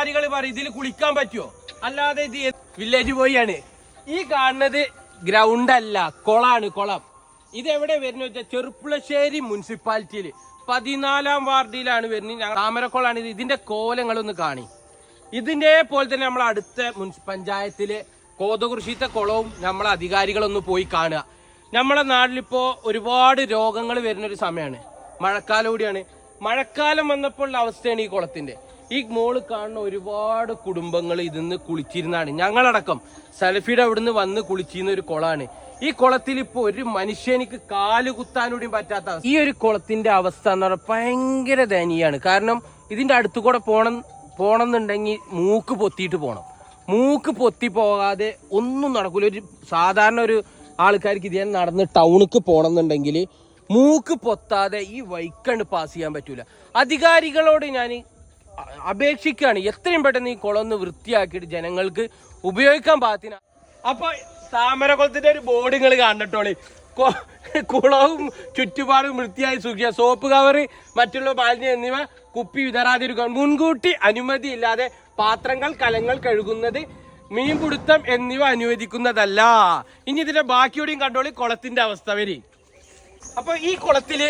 അധികാരികൾ പറയും ഇതിൽ കുളിക്കാൻ പറ്റുമോ? അല്ലാതെ ഇത് വില്ലേജ് പോയാണ്. ഈ കാണുന്നത് ഗ്രൗണ്ട് അല്ല, കുളമാണ്. കുളം ഇതെവിടെ വരുന്ന വെച്ചാൽ ചെറുപ്പുളശ്ശേരി മുനിസിപ്പാലിറ്റിയില് 14-ാം വാർഡിലാണ് വരുന്നത്. താമരക്കുളമാണ് ഇത്. ഇതിന്റെ കോലങ്ങളൊന്ന് കാണി. ഇതിന്റെ പോലെ തന്നെ നമ്മൾ അടുത്ത പഞ്ചായത്തിലെ കോതകുറിശിത്തെ കുളവും നമ്മളെ അധികാരികളൊന്ന് പോയി കാണുക. നമ്മളെ നാട്ടിലിപ്പോ ഒരുപാട് രോഗങ്ങൾ വരുന്നൊരു സമയമാണ്, മഴക്കാലം കൂടിയാണ്. മഴക്കാലം വന്നപ്പോൾ അവസ്ഥയാണ് ഈ കുളത്തിന്റെ. ഈ മോള് കാണുന്ന ഒരുപാട് കുടുംബങ്ങൾ ഇതിന്ന് കുളിച്ചിരുന്നാണ്. ഞങ്ങളടക്കം സലഫിയുടെ അവിടുന്ന് വന്ന് കുളിച്ചിരുന്ന ഒരു കുളമാണ്. ഈ കുളത്തിൽ ഇപ്പൊ ഒരു മനുഷ്യനിക്ക് കാല് കുത്താനൂടി പറ്റാത്ത അവസ്ഥ. ഈ ഒരു കുളത്തിന്റെ അവസ്ഥ എന്ന് പറഞ്ഞാൽ ഭയങ്കര ദയനീയാണ്. കാരണം ഇതിന്റെ അടുത്ത് കൂടെ പോണമെന്നുണ്ടെങ്കിൽ മൂക്ക് പൊത്തിയിട്ട് പോകണം. മൂക്ക് പൊത്തി പോകാതെ ഒന്നും നടക്കൂല. ഒരു സാധാരണ ഒരു ആൾക്കാർക്ക് ഇതേ നടന്ന് ടൗണിക്ക് പോകണമെന്നുണ്ടെങ്കിൽ മൂക്ക് പൊത്താതെ ഈ വൈക്കണ്ട് പാസ് ചെയ്യാൻ പറ്റൂല. അധികാരികളോട് ഞാൻ അപേക്ഷിക്കുകയാണ്, എത്രയും പെട്ടെന്ന് ഈ കുളം ഒന്ന് വൃത്തിയാക്കിയിട്ട് ജനങ്ങൾക്ക് ഉപയോഗിക്കാൻ പാകത്തിന്. അപ്പൊ താമരക്കുളത്തിന്റെ ഒരു ബോർഡ് നിങ്ങൾ കണ്ടിട്ടോളി. കുളവും ചുറ്റുപാടും വൃത്തിയായി സൂക്ഷിക്കുക. സോപ്പ് കവറ്, മറ്റുള്ള മാലിന്യം എന്നിവ കുപ്പി വിതറാതിരിക്കുക. മുൻകൂട്ടി അനുമതി ഇല്ലാതെ പാത്രങ്ങൾ, കലങ്ങൾ കഴുകുന്നത്, മീൻപിടുത്തം എന്നിവ അനുവദിക്കുന്നതല്ല. ഇനി ഇതിന്റെ ബാക്കിയോടെയും കണ്ടോളി കുളത്തിന്റെ അവസ്ഥ വരെ. അപ്പൊ ഈ കുളത്തില്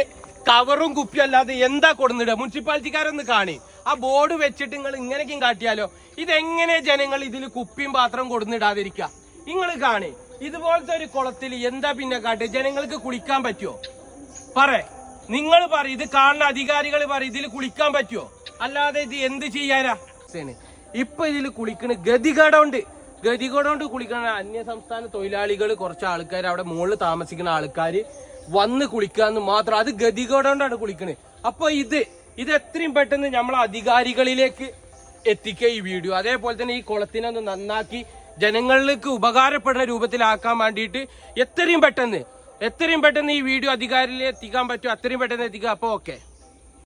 കവറും കുപ്പിയും അല്ലാതെ എന്താ കൊടുന്നിടുക? മുനിസിപ്പാലിറ്റിക്കാരൊന്ന് കാണി. ആ ബോർഡ് വെച്ചിട്ട് നിങ്ങൾ ഇങ്ങനെയൊക്കെയും കാട്ടിയാലോ? ഇതെങ്ങനെ ജനങ്ങൾ ഇതിൽ കുപ്പിയും പാത്രം കൊടുന്നിടാതിരിക്കുക? നിങ്ങൾ കാണി. ഇതുപോലത്തെ ഒരു കുളത്തിൽ എന്താ പിന്നെ കാട്ടുക? ജനങ്ങൾക്ക് കുളിക്കാൻ പറ്റുമോ? നിങ്ങൾ പറയും. ഇത് കാണുന്ന അധികാരികൾ പറയും ഇതിൽ കുളിക്കാൻ പറ്റുമോ? അല്ലാതെ ഇത് എന്ത് ചെയ്യാനാ? ഇപ്പൊ ഇതിൽ കുളിക്കണ ഗതികേടുകൊണ്ട് കുളിക്കണ അന്യ സംസ്ഥാന തൊഴിലാളികൾ, കുറച്ച് ആൾക്കാർ, അവിടെ മുകളിൽ താമസിക്കുന്ന ആൾക്കാർ വന്ന് കുളിക്കാന്ന് മാത്രം. അത് ഗതികേടുകൊണ്ടാണ് കുളിക്കണത്. അപ്പൊ ഇത് എത്രയും പെട്ടെന്ന് നമ്മളെ അധികാരികളിലേക്ക് എത്തിക്കുക ഈ വീഡിയോ. അതേപോലെ തന്നെ ഈ കുളത്തിനെ ഒന്ന് നന്നാക്കി ജനങ്ങൾക്ക് ഉപകാരപ്പെടുന്ന രൂപത്തിലാക്കാൻ വേണ്ടിയിട്ട് എത്രയും പെട്ടെന്ന് ഈ വീഡിയോ അധികാരികളിൽ എത്തിക്കാൻ പറ്റുമോ അത്രയും പെട്ടെന്ന് എത്തിക്കുക. അപ്പൊ ഓക്കെ.